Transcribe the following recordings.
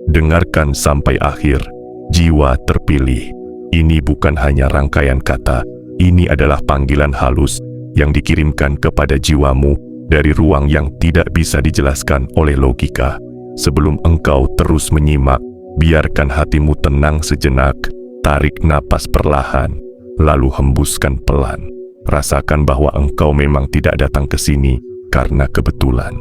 Dengarkan sampai akhir, jiwa terpilih. Ini bukan hanya rangkaian kata, ini adalah panggilan halus yang dikirimkan kepada jiwamu dari ruang yang tidak bisa dijelaskan oleh logika. Sebelum engkau terus menyimak, biarkan hatimu tenang sejenak, tarik napas perlahan, lalu hembuskan pelan. Rasakan bahwa engkau memang tidak datang ke sini karena kebetulan.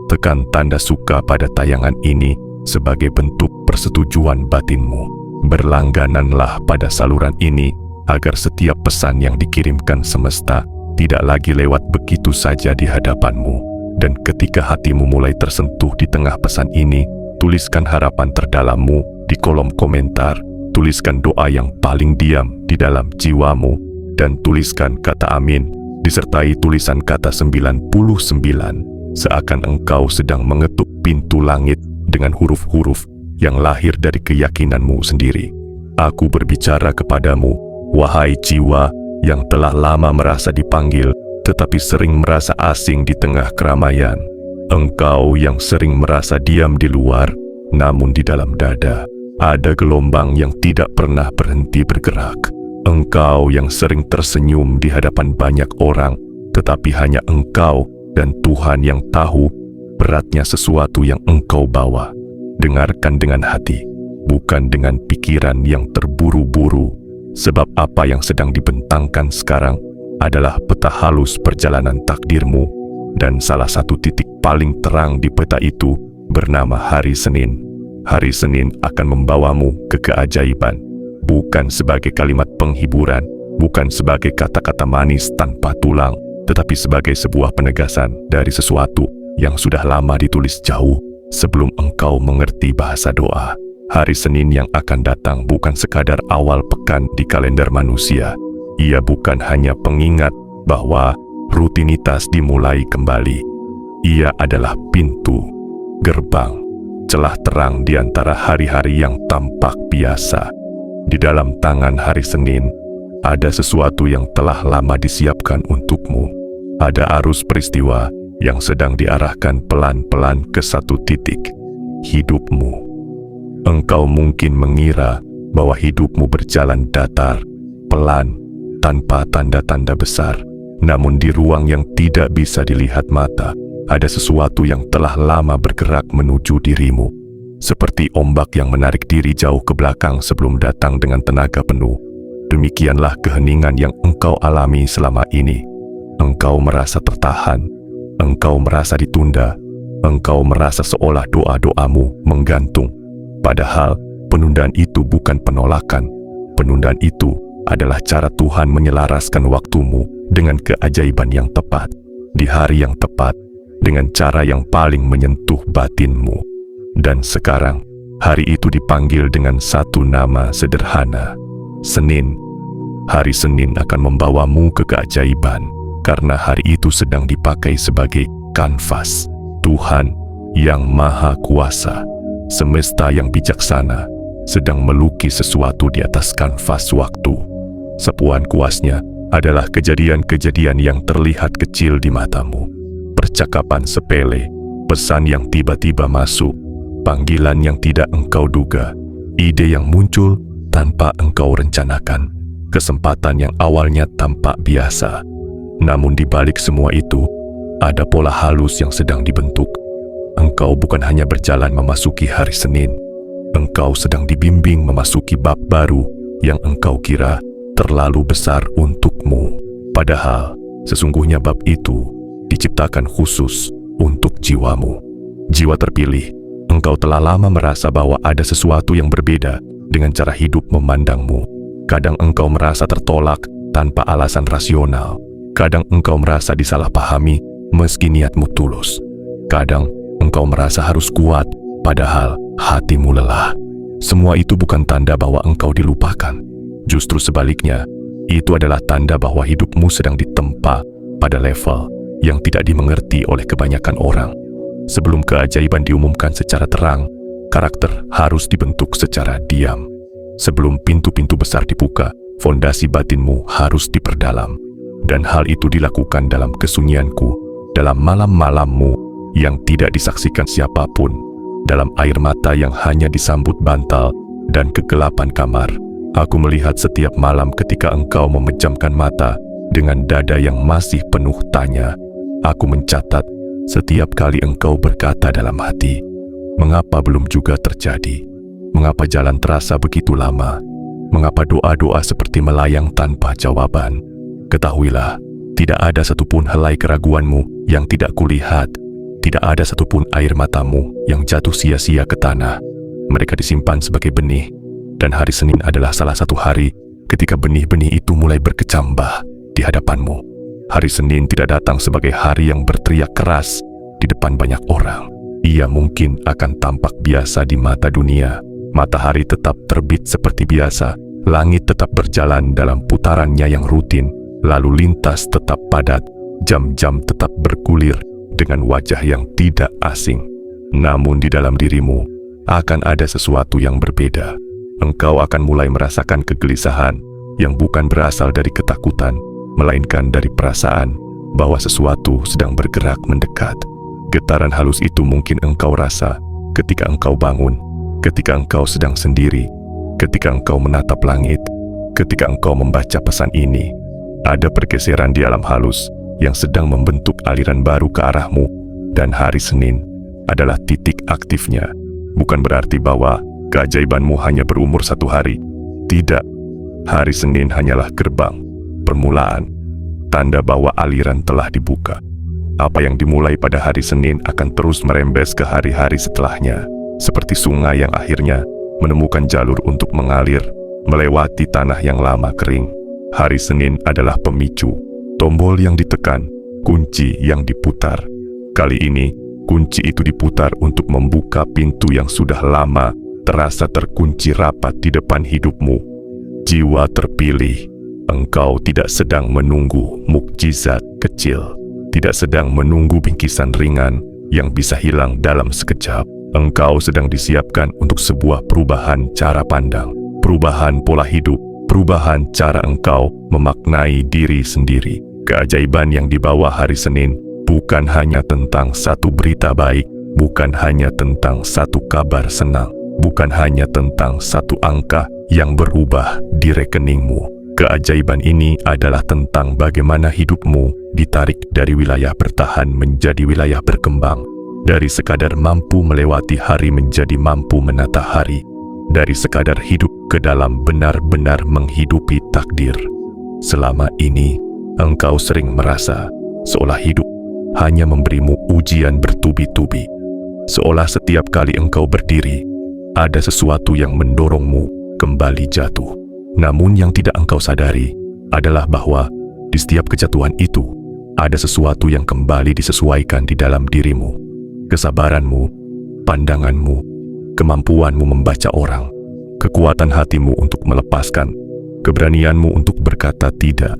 Tekan tanda suka pada tayangan ini sebagai bentuk persetujuan batinmu. Berlanggananlah pada saluran ini agar setiap pesan yang dikirimkan semesta tidak lagi lewat begitu saja di hadapanmu. Dan ketika hatimu mulai tersentuh di tengah pesan ini, tuliskan harapan terdalammu di kolom komentar, tuliskan doa yang paling diam di dalam jiwamu, dan tuliskan kata amin disertai tulisan kata 99, seakan engkau sedang mengetuk pintu langit dengan huruf-huruf yang lahir dari keyakinanmu sendiri. Aku berbicara kepadamu, wahai jiwa yang telah lama merasa dipanggil, tetapi sering merasa asing di tengah keramaian. Engkau yang sering merasa diam di luar, namun di dalam dada ada gelombang yang tidak pernah berhenti bergerak. Engkau yang sering tersenyum di hadapan banyak orang, tetapi hanya engkau dan Tuhan yang tahu beratnya sesuatu yang engkau bawa. Dengarkan dengan hati, bukan dengan pikiran yang terburu-buru, sebab apa yang sedang dibentangkan sekarang adalah peta halus perjalanan takdirmu, dan salah satu titik paling terang di peta itu bernama hari Senin. Hari Senin akan membawamu ke keajaiban, bukan sebagai kalimat penghiburan, bukan sebagai kata-kata manis tanpa tulang, tetapi sebagai sebuah penegasan dari sesuatu yang sudah lama ditulis jauh sebelum engkau mengerti bahasa doa. Hari Senin yang akan datang bukan sekadar awal pekan di kalender manusia. Ia bukan hanya pengingat bahwa rutinitas dimulai kembali. Ia adalah pintu, gerbang, celah terang di antara hari-hari yang tampak biasa. Di dalam tangan hari Senin, ada sesuatu yang telah lama disiapkan untukmu. Ada arus peristiwa yang sedang diarahkan pelan-pelan ke satu titik, hidupmu. Engkau mungkin mengira bahwa hidupmu berjalan datar, pelan, tanpa tanda-tanda besar. Namun di ruang yang tidak bisa dilihat mata, ada sesuatu yang telah lama bergerak menuju dirimu. Seperti ombak yang menarik diri jauh ke belakang sebelum datang dengan tenaga penuh. Demikianlah keheningan yang engkau alami selama ini. Engkau merasa tertahan, engkau merasa ditunda, engkau merasa seolah doa-doamu menggantung. Padahal penundaan itu bukan penolakan. Penundaan itu adalah cara Tuhan menyelaraskan waktumu dengan keajaiban yang tepat, di hari yang tepat, dengan cara yang paling menyentuh batinmu. Dan sekarang, hari itu dipanggil dengan satu nama sederhana, Senin. Hari Senin akan membawamu ke keajaiban, karena hari itu sedang dipakai sebagai kanvas. Tuhan yang Maha Kuasa, semesta yang bijaksana, sedang melukis sesuatu di atas kanvas waktu. Sepuan kuasnya adalah kejadian-kejadian yang terlihat kecil di matamu. Percakapan sepele, pesan yang tiba-tiba masuk, panggilan yang tidak engkau duga, ide yang muncul tanpa engkau rencanakan, kesempatan yang awalnya tampak biasa. Namun di balik semua itu, ada pola halus yang sedang dibentuk. Engkau bukan hanya berjalan memasuki hari Senin, engkau sedang dibimbing memasuki bab baru yang engkau kira terlalu besar untukmu. Padahal, sesungguhnya bab itu diciptakan khusus untuk jiwamu. Jiwa terpilih, engkau telah lama merasa bahwa ada sesuatu yang berbeda dengan cara hidup memandangmu. Kadang engkau merasa tertolak tanpa alasan rasional. Kadang engkau merasa disalahpahami meski niatmu tulus. Kadang engkau merasa harus kuat, padahal hatimu lelah. Semua itu bukan tanda bahwa engkau dilupakan. Justru sebaliknya, itu adalah tanda bahwa hidupmu sedang ditempa pada level yang tidak dimengerti oleh kebanyakan orang. Sebelum keajaiban diumumkan secara terang, karakter harus dibentuk secara diam. Sebelum pintu-pintu besar dibuka, fondasi batinmu harus diperdalam. Dan hal itu dilakukan dalam kesunyianku, dalam malam-malammu yang tidak disaksikan siapapun, dalam air mata yang hanya disambut bantal dan kegelapan kamar. Aku melihat setiap malam ketika engkau memejamkan mata dengan dada yang masih penuh tanya. Aku mencatat setiap kali engkau berkata dalam hati, "Mengapa belum juga terjadi? Mengapa jalan terasa begitu lama? Mengapa doa-doa seperti melayang tanpa jawaban?" Ketahuilah, tidak ada satupun helai keraguanmu yang tidak kulihat. Tidak ada satupun air matamu yang jatuh sia-sia ke tanah. Mereka disimpan sebagai benih, dan hari Senin adalah salah satu hari ketika benih-benih itu mulai berkecambah di hadapanmu. Hari Senin tidak datang sebagai hari yang berteriak keras di depan banyak orang. Ia mungkin akan tampak biasa di mata dunia. Matahari tetap terbit seperti biasa, langit tetap berjalan dalam putarannya yang rutin, lalu lintas tetap padat, jam-jam tetap bergulir dengan wajah yang tidak asing. Namun di dalam dirimu akan ada sesuatu yang berbeda. Engkau akan mulai merasakan kegelisahan yang bukan berasal dari ketakutan, melainkan dari perasaan bahwa sesuatu sedang bergerak mendekat. Getaran halus itu mungkin engkau rasa ketika engkau bangun, ketika engkau sedang sendiri, ketika engkau menatap langit, ketika engkau membaca pesan ini. Ada pergeseran di alam halus yang sedang membentuk aliran baru ke arahmu, dan hari Senin adalah titik aktifnya. Bukan berarti bahwa keajaibanmu hanya berumur 1 hari. Tidak, hari Senin hanyalah gerbang, permulaan, tanda bahwa aliran telah dibuka. Apa yang dimulai pada hari Senin akan terus merembes ke hari-hari setelahnya, seperti sungai yang akhirnya menemukan jalur untuk mengalir, melewati tanah yang lama kering. Hari Senin adalah pemicu, tombol yang ditekan, kunci yang diputar. Kali ini, kunci itu diputar untuk membuka pintu yang sudah lama terasa terkunci rapat di depan hidupmu. Jiwa terpilih, engkau tidak sedang menunggu mukjizat kecil, tidak sedang menunggu bingkisan ringan yang bisa hilang dalam sekejap. Engkau sedang disiapkan untuk sebuah perubahan cara pandang, perubahan pola hidup, perubahan cara engkau memaknai diri sendiri. Keajaiban yang dibawa hari Senin bukan hanya tentang satu berita baik, bukan hanya tentang satu kabar senang, bukan hanya tentang satu angka yang berubah di rekeningmu. Keajaiban ini adalah tentang bagaimana hidupmu ditarik dari wilayah bertahan menjadi wilayah berkembang, dari sekadar mampu melewati hari menjadi mampu menata hari, dari sekadar hidup ke dalam benar-benar menghidupi takdir. Selama ini, engkau sering merasa seolah hidup hanya memberimu ujian bertubi-tubi. Seolah setiap kali engkau berdiri, ada sesuatu yang mendorongmu kembali jatuh. Namun yang tidak engkau sadari adalah bahwa di setiap kejatuhan itu, ada sesuatu yang kembali disesuaikan di dalam dirimu. Kesabaranmu, pandanganmu, kemampuanmu membaca orang, kekuatan hatimu untuk melepaskan, keberanianmu untuk berkata tidak,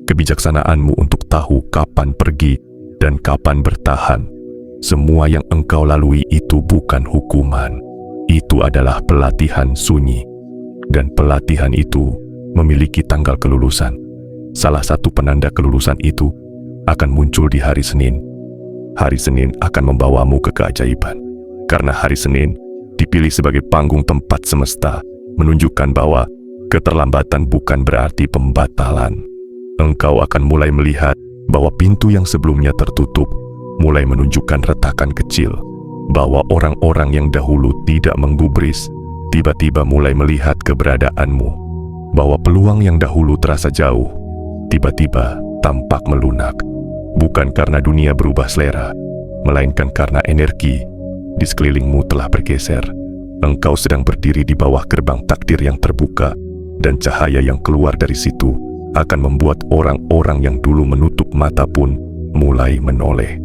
kebijaksanaanmu untuk tahu kapan pergi dan kapan bertahan. Semua yang engkau lalui itu bukan hukuman. Itu adalah pelatihan sunyi. Dan pelatihan itu memiliki tanggal kelulusan. Salah satu penanda kelulusan itu akan muncul di hari Senin. Hari Senin akan membawamu ke keajaiban. Karena hari Senin dipilih sebagai panggung tempat semesta, menunjukkan bahwa keterlambatan bukan berarti pembatalan. Engkau akan mulai melihat bahwa pintu yang sebelumnya tertutup mulai menunjukkan retakan kecil, bahwa orang-orang yang dahulu tidak menggubris tiba-tiba mulai melihat keberadaanmu, bahwa peluang yang dahulu terasa jauh tiba-tiba tampak melunak, bukan karena dunia berubah selera, melainkan karena energi di sekelilingmu telah bergeser. Engkau sedang berdiri di bawah gerbang takdir yang terbuka, dan cahaya yang keluar dari situ akan membuat orang-orang yang dulu menutup mata pun mulai menoleh.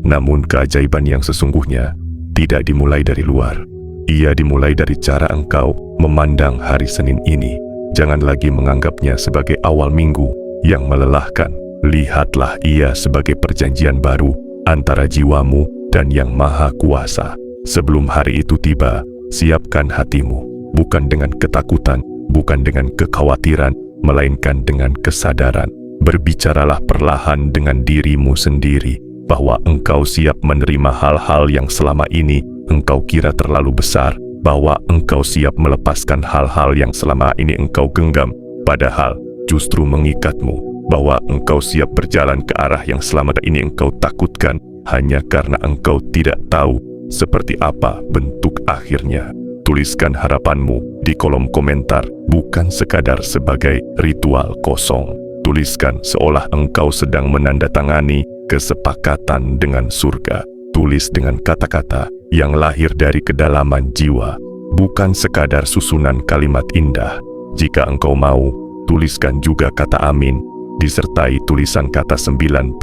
Namun keajaiban yang sesungguhnya tidak dimulai dari luar. Ia dimulai dari cara engkau memandang hari Senin ini. Jangan lagi menganggapnya sebagai awal minggu yang melelahkan. Lihatlah ia sebagai perjanjian baru antara jiwamu dan Yang Maha Kuasa. Sebelum hari itu tiba, siapkan hatimu, bukan dengan ketakutan, bukan dengan kekhawatiran, melainkan dengan kesadaran. Berbicaralah perlahan dengan dirimu sendiri. bahwa engkau siap menerima hal-hal yang selama ini engkau kira terlalu besar, bahwa engkau siap melepaskan hal-hal yang selama ini engkau genggam, padahal justru mengikatmu, bahwa engkau siap berjalan ke arah yang selama ini engkau takutkan, hanya karena engkau tidak tahu seperti apa bentuk akhirnya. Tuliskan harapanmu di kolom komentar, bukan sekadar sebagai ritual kosong. Tuliskan seolah engkau sedang menandatangani kesepakatan dengan surga. Tulis dengan kata-kata yang lahir dari kedalaman jiwa, bukan sekadar susunan kalimat indah. Jika engkau mau, tuliskan juga kata amin, disertai tulisan kata 99,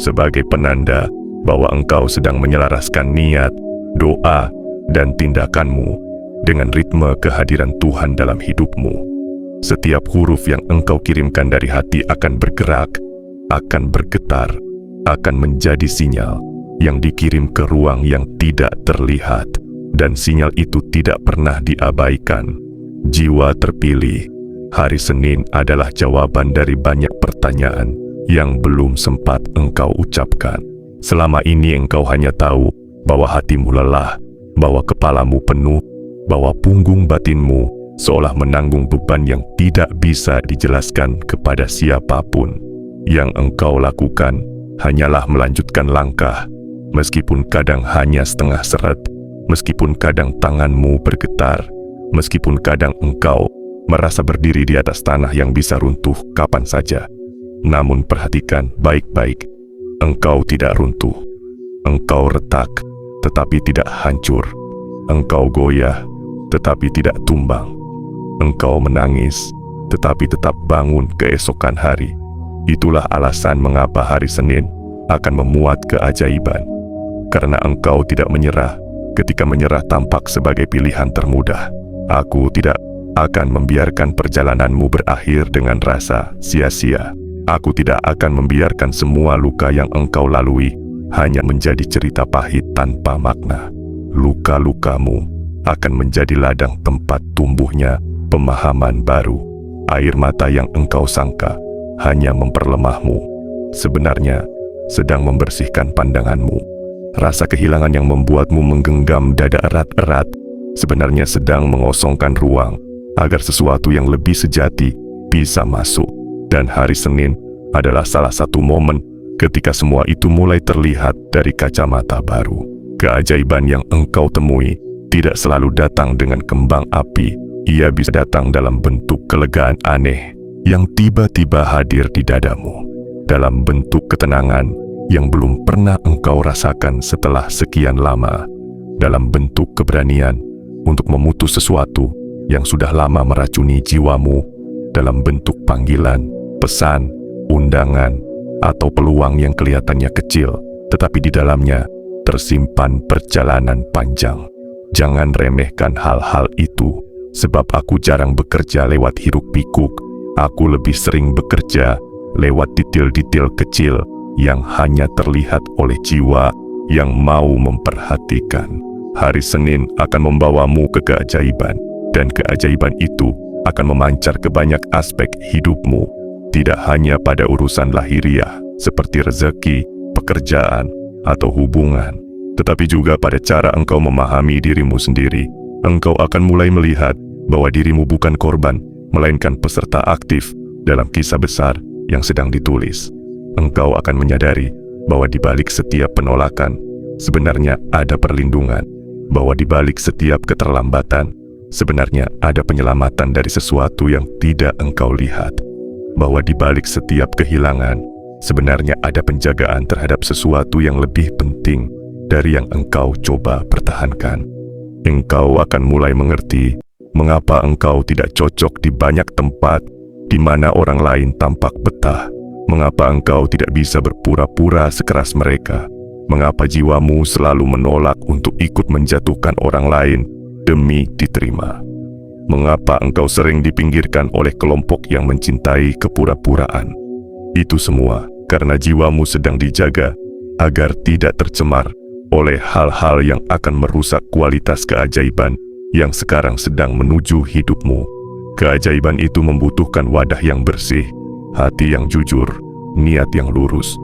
sebagai penanda bahwa engkau sedang menyelaraskan niat, doa, dan tindakanmu dengan ritme kehadiran Tuhan dalam hidupmu. Setiap huruf yang engkau kirimkan dari hati akan bergerak, akan bergetar, akan menjadi sinyal yang dikirim ke ruang yang tidak terlihat, dan sinyal itu tidak pernah diabaikan. Jiwa terpilih, hari Senin adalah jawaban dari banyak pertanyaan yang belum sempat engkau ucapkan. Selama ini engkau hanya tahu bahwa hatimu lelah, bahwa kepalamu penuh, bahwa punggung batinmu seolah menanggung beban yang tidak bisa dijelaskan kepada siapapun. Yang engkau lakukan hanyalah melanjutkan langkah, meskipun kadang hanya setengah seret, meskipun kadang tanganmu bergetar, meskipun kadang engkau merasa berdiri di atas tanah yang bisa runtuh kapan saja. Namun perhatikan baik-baik, engkau tidak runtuh, engkau retak, tetapi tidak hancur. Engkau goyah, tetapi tidak tumbang. Engkau menangis, tetapi tetap bangun keesokan hari. Itulah alasan mengapa hari Senin akan memuat keajaiban. Karena engkau tidak menyerah ketika menyerah tampak sebagai pilihan termudah. Aku tidak akan membiarkan perjalananmu berakhir dengan rasa sia-sia. Aku tidak akan membiarkan semua luka yang engkau lalui hanya menjadi cerita pahit tanpa makna. Luka-lukamu akan menjadi ladang tempat tumbuhnya pemahaman baru. Air mata yang engkau sangka hanya memperlemahmu, sebenarnya sedang membersihkan pandanganmu. Rasa kehilangan yang membuatmu menggenggam dada erat-erat, sebenarnya sedang mengosongkan ruang agar sesuatu yang lebih sejati bisa masuk. Dan hari Senin adalah salah satu momen ketika semua itu mulai terlihat dari kacamata baru. Keajaiban yang engkau temui tidak selalu datang dengan kembang api. Ia bisa datang dalam bentuk kelegaan aneh yang tiba-tiba hadir di dadamu, dalam bentuk ketenangan yang belum pernah engkau rasakan setelah sekian lama, dalam bentuk keberanian untuk memutus sesuatu yang sudah lama meracuni jiwamu, dalam bentuk panggilan, pesan, undangan, atau peluang yang kelihatannya kecil, tetapi di dalamnya tersimpan perjalanan panjang. Jangan remehkan hal-hal itu, sebab aku jarang bekerja lewat hiruk-pikuk. Aku lebih sering bekerja lewat detail-detail kecil yang hanya terlihat oleh jiwa yang mau memperhatikan. Hari Senin akan membawamu ke keajaiban, dan keajaiban itu akan memancar ke banyak aspek hidupmu, tidak hanya pada urusan lahiriah seperti rezeki, pekerjaan, atau hubungan, tetapi juga pada cara engkau memahami dirimu sendiri. Engkau akan mulai melihat bahwa dirimu bukan korban, melainkan peserta aktif dalam kisah besar yang sedang ditulis. Engkau akan menyadari bahwa di balik setiap penolakan, sebenarnya ada perlindungan, bahwa di balik setiap keterlambatan, sebenarnya ada penyelamatan dari sesuatu yang tidak engkau lihat, bahwa di balik setiap kehilangan, sebenarnya ada penjagaan terhadap sesuatu yang lebih penting dari yang engkau coba pertahankan. Engkau akan mulai mengerti mengapa engkau tidak cocok di banyak tempat di mana orang lain tampak betah, mengapa engkau tidak bisa berpura-pura sekeras mereka, mengapa jiwamu selalu menolak untuk ikut menjatuhkan orang lain demi diterima, mengapa engkau sering dipinggirkan oleh kelompok yang mencintai kepura-puraan. Itu semua karena jiwamu sedang dijaga agar tidak tercemar oleh hal-hal yang akan merusak kualitas keajaiban yang sekarang sedang menuju hidupmu. Keajaiban itu membutuhkan wadah yang bersih, hati yang jujur, niat yang lurus.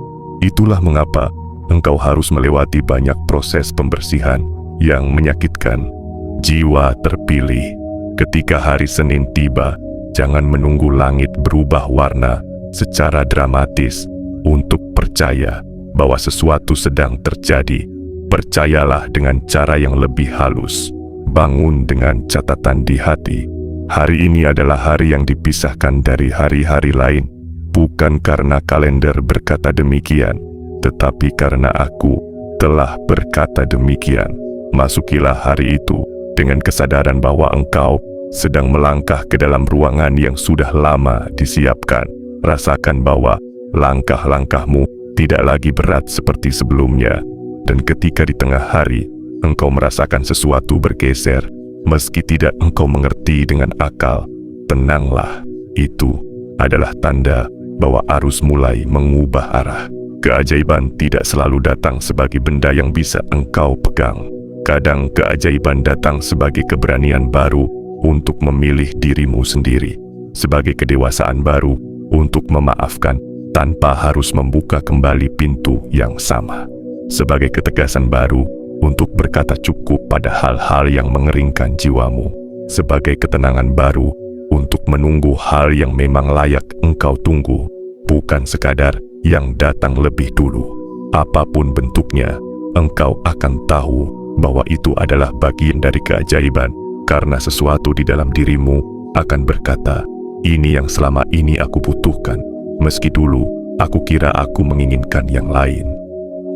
Itulah mengapa engkau harus melewati banyak proses pembersihan yang menyakitkan. Jiwa terpilih, ketika hari Senin tiba, jangan menunggu langit berubah warna secara dramatis untuk percaya bahwa sesuatu sedang terjadi. Percayalah dengan cara yang lebih halus. Bangun dengan catatan di hati. Hari ini adalah hari yang dipisahkan dari hari-hari lain, bukan karena kalender berkata demikian, tetapi karena aku telah berkata demikian. Masukilah hari itu dengan kesadaran bahwa engkau sedang melangkah ke dalam ruangan yang sudah lama disiapkan. Rasakan bahwa langkah-langkahmu tidak lagi berat seperti sebelumnya. Dan ketika di tengah hari engkau merasakan sesuatu bergeser, meski tidak engkau mengerti dengan akal, tenanglah. Itu adalah tanda bahwa arus mulai mengubah arah. Keajaiban tidak selalu datang sebagai benda yang bisa engkau pegang. Kadang keajaiban datang sebagai keberanian baru untuk memilih dirimu sendiri, sebagai kedewasaan baru untuk memaafkan tanpa harus membuka kembali pintu yang sama, sebagai ketegasan baru untuk berkata cukup pada hal-hal yang mengeringkan jiwamu, sebagai ketenangan baru untuk menunggu hal yang memang layak engkau tunggu, bukan sekadar yang datang lebih dulu. Apapun bentuknya, engkau akan tahu bahwa itu adalah bagian dari keajaiban, karena sesuatu di dalam dirimu akan berkata, ini yang selama ini aku butuhkan, meski dulu aku kira aku menginginkan yang lain.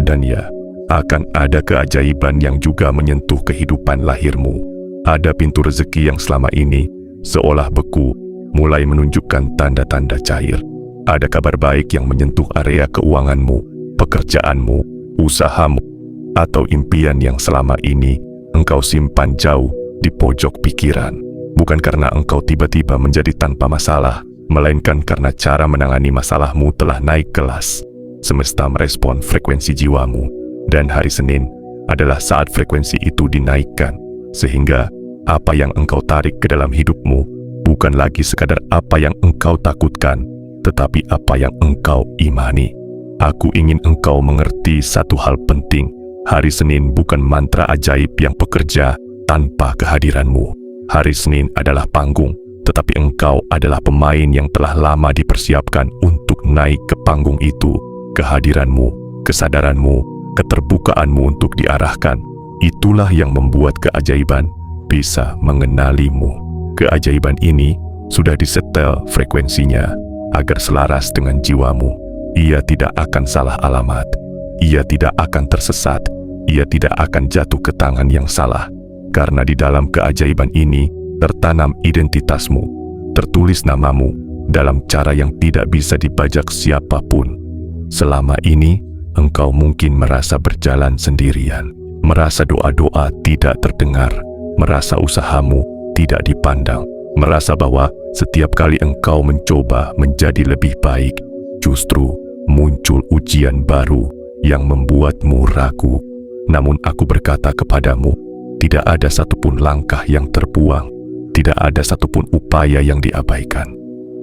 Dan ya, akan ada keajaiban yang juga menyentuh kehidupan lahirmu. Ada pintu rezeki yang selama ini seolah beku, mulai menunjukkan tanda-tanda cair. Ada kabar baik yang menyentuh area keuanganmu, pekerjaanmu, usahamu, atau impian yang selama ini engkau simpan jauh di pojok pikiran. Bukan karena engkau tiba-tiba menjadi tanpa masalah, melainkan karena cara menangani masalahmu telah naik kelas. Semesta merespon frekuensi jiwamu, dan hari Senin adalah saat frekuensi itu dinaikkan, sehingga apa yang engkau tarik ke dalam hidupmu bukan lagi sekadar apa yang engkau takutkan, tetapi apa yang engkau imani. Aku ingin engkau mengerti satu hal penting. Hari Senin bukan mantra ajaib yang bekerja tanpa kehadiranmu. Hari Senin adalah panggung, tetapi engkau adalah pemain yang telah lama dipersiapkan untuk naik ke panggung itu. Kehadiranmu, kesadaranmu, keterbukaanmu untuk diarahkan, itulah yang membuat keajaiban bisa mengenalimu. Keajaiban ini sudah disetel frekuensinya agar selaras dengan jiwamu. Ia tidak akan salah alamat. Ia tidak akan tersesat, ia tidak akan jatuh ke tangan yang salah, karena di dalam keajaiban ini tertanam identitasmu, tertulis namamu dalam cara yang tidak bisa dibajak siapapun. Selama ini, engkau mungkin merasa berjalan sendirian, merasa doa-doa tidak terdengar, merasa usahamu tidak dipandang, merasa bahwa setiap kali engkau mencoba menjadi lebih baik, justru muncul ujian baru yang membuatmu ragu. Namun aku berkata kepadamu, tidak ada satupun langkah yang terbuang, tidak ada satupun upaya yang diabaikan,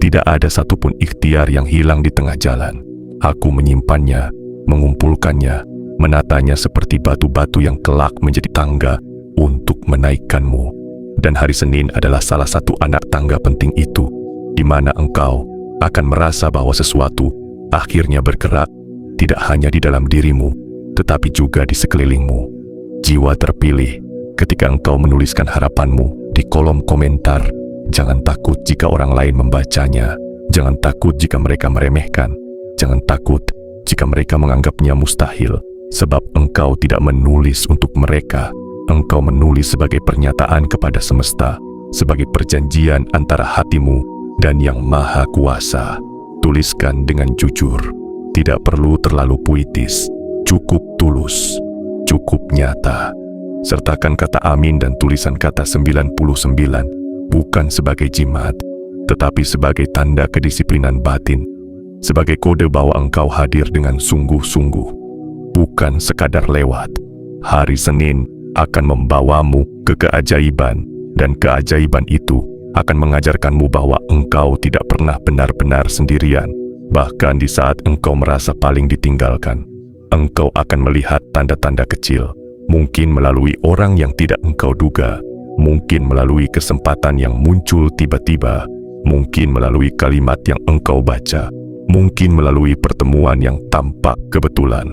tidak ada satupun ikhtiar yang hilang di tengah jalan. Aku menyimpannya, mengumpulkannya, menatanya seperti batu-batu yang kelak menjadi tangga untuk menaikkanmu. Dan hari Senin adalah salah satu anak tangga penting itu, di mana engkau akan merasa bahwa sesuatu akhirnya bergerak, tidak hanya di dalam dirimu, tetapi juga di sekelilingmu. Jiwa terpilih, ketika engkau menuliskan harapanmu di kolom komentar, jangan takut jika orang lain membacanya, jangan takut jika mereka meremehkan, jangan takut jika mereka menganggapnya mustahil, sebab engkau tidak menulis untuk mereka, engkau menulis sebagai pernyataan kepada semesta, sebagai perjanjian antara hatimu dan Yang Maha Kuasa. Tuliskan dengan jujur. Tidak perlu terlalu puitis, cukup tulus, cukup nyata. Sertakan kata amin dan tulisan kata 99, bukan sebagai jimat, tetapi sebagai tanda kedisiplinan batin, sebagai kode bahwa engkau hadir dengan sungguh-sungguh, bukan sekadar lewat. Hari Senin akan membawamu ke keajaiban, dan keajaiban itu akan mengajarkanmu bahwa engkau tidak pernah benar-benar sendirian. Bahkan di saat engkau merasa paling ditinggalkan, engkau akan melihat tanda-tanda kecil, mungkin melalui orang yang tidak engkau duga, mungkin melalui kesempatan yang muncul tiba-tiba, mungkin melalui kalimat yang engkau baca, mungkin melalui pertemuan yang tampak kebetulan.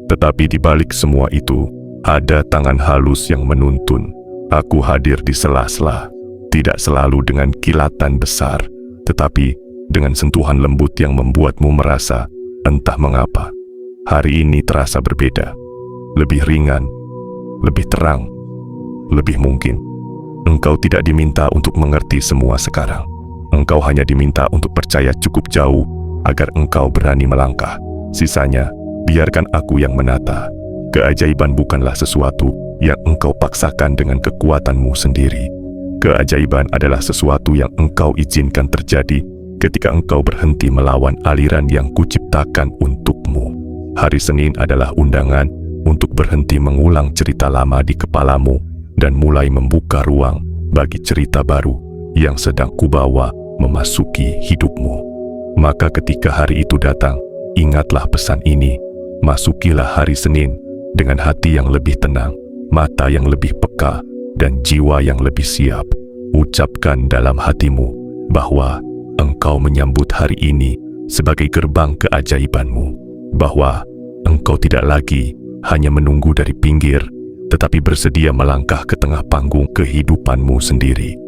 Tetapi di balik semua itu, ada tangan halus yang menuntun. Aku hadir di sela-sela, tidak selalu dengan kilatan besar, tetapi dengan sentuhan lembut yang membuatmu merasa, entah mengapa, hari ini terasa berbeda, lebih ringan, lebih terang, lebih mungkin. Engkau tidak diminta untuk mengerti semua sekarang. Engkau hanya diminta untuk percaya cukup jauh agar engkau berani melangkah. Sisanya, biarkan aku yang menata. Keajaiban bukanlah sesuatu yang engkau paksakan dengan kekuatanmu sendiri. Keajaiban adalah sesuatu yang engkau izinkan terjadi ketika engkau berhenti melawan aliran yang kuciptakan untukmu. Hari Senin adalah undangan untuk berhenti mengulang cerita lama di kepalamu dan mulai membuka ruang bagi cerita baru yang sedang kubawa memasuki hidupmu. Maka ketika hari itu datang, ingatlah pesan ini. Masukilah hari Senin dengan hati yang lebih tenang, mata yang lebih peka, dan jiwa yang lebih siap. Ucapkan dalam hatimu bahwa engkau menyambut hari ini sebagai gerbang keajaibanmu, bahwa engkau tidak lagi hanya menunggu dari pinggir, tetapi bersedia melangkah ke tengah panggung kehidupanmu sendiri,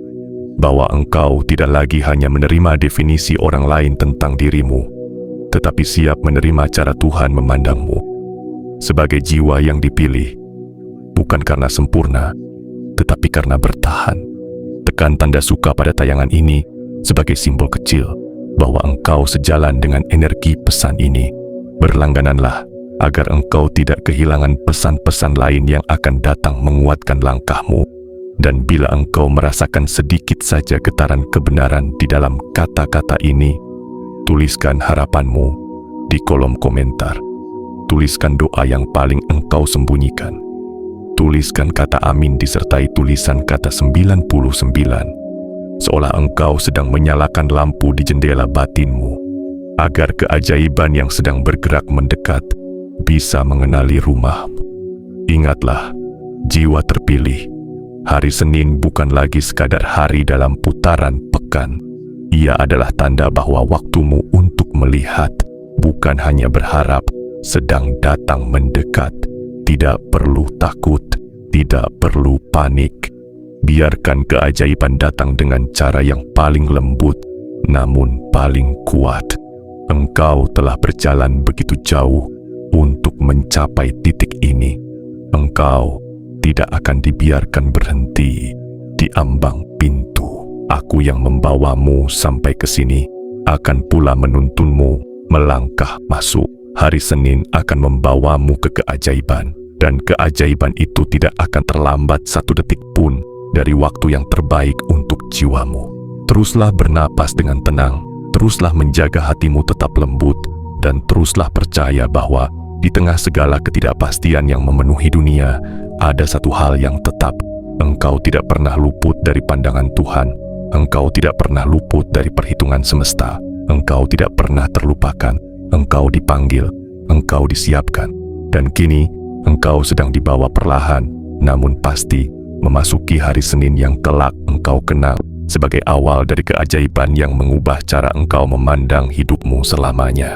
bahwa engkau tidak lagi hanya menerima definisi orang lain tentang dirimu, tetapi siap menerima cara Tuhan memandangmu sebagai jiwa yang dipilih, bukan karena sempurna, tetapi karena bertahan. Tekan tanda suka pada tayangan ini sebagai simbol kecil bahwa engkau sejalan dengan energi pesan ini. Berlanggananlah agar engkau tidak kehilangan pesan-pesan lain yang akan datang menguatkan langkahmu. Dan bila engkau merasakan sedikit saja getaran kebenaran di dalam kata-kata ini, tuliskan harapanmu di kolom komentar. Tuliskan doa yang paling engkau sembunyikan. Tuliskan kata amin disertai tulisan kata 99, seolah engkau sedang menyalakan lampu di jendela batinmu, agar keajaiban yang sedang bergerak mendekat bisa mengenali rumahmu. Ingatlah, jiwa terpilih, hari Senin bukan lagi sekadar hari dalam putaran pekan. Ia adalah tanda bahwa waktumu untuk melihat, bukan hanya berharap, sedang datang mendekat. Tidak perlu takut, tidak perlu panik. Biarkan keajaiban datang dengan cara yang paling lembut, namun paling kuat. Engkau telah berjalan begitu jauh untuk mencapai titik ini. Engkau tidak akan dibiarkan berhenti di ambang pintu. Aku yang membawamu sampai ke sini akan pula menuntunmu melangkah masuk. Hari Senin akan membawamu ke keajaiban, dan keajaiban itu tidak akan terlambat satu detik pun dari waktu yang terbaik untuk jiwamu. Teruslah bernapas dengan tenang, teruslah menjaga hatimu tetap lembut, dan teruslah percaya bahwa di tengah segala ketidakpastian yang memenuhi dunia, ada satu hal yang tetap. Engkau tidak pernah luput dari pandangan Tuhan. Engkau tidak pernah luput dari perhitungan semesta. Engkau tidak pernah terlupakan. Engkau dipanggil, engkau disiapkan. Dan kini, engkau sedang dibawa perlahan, namun pasti, memasuki hari Senin yang kelak engkau kenal sebagai awal dari keajaiban yang mengubah cara engkau memandang hidupmu selamanya.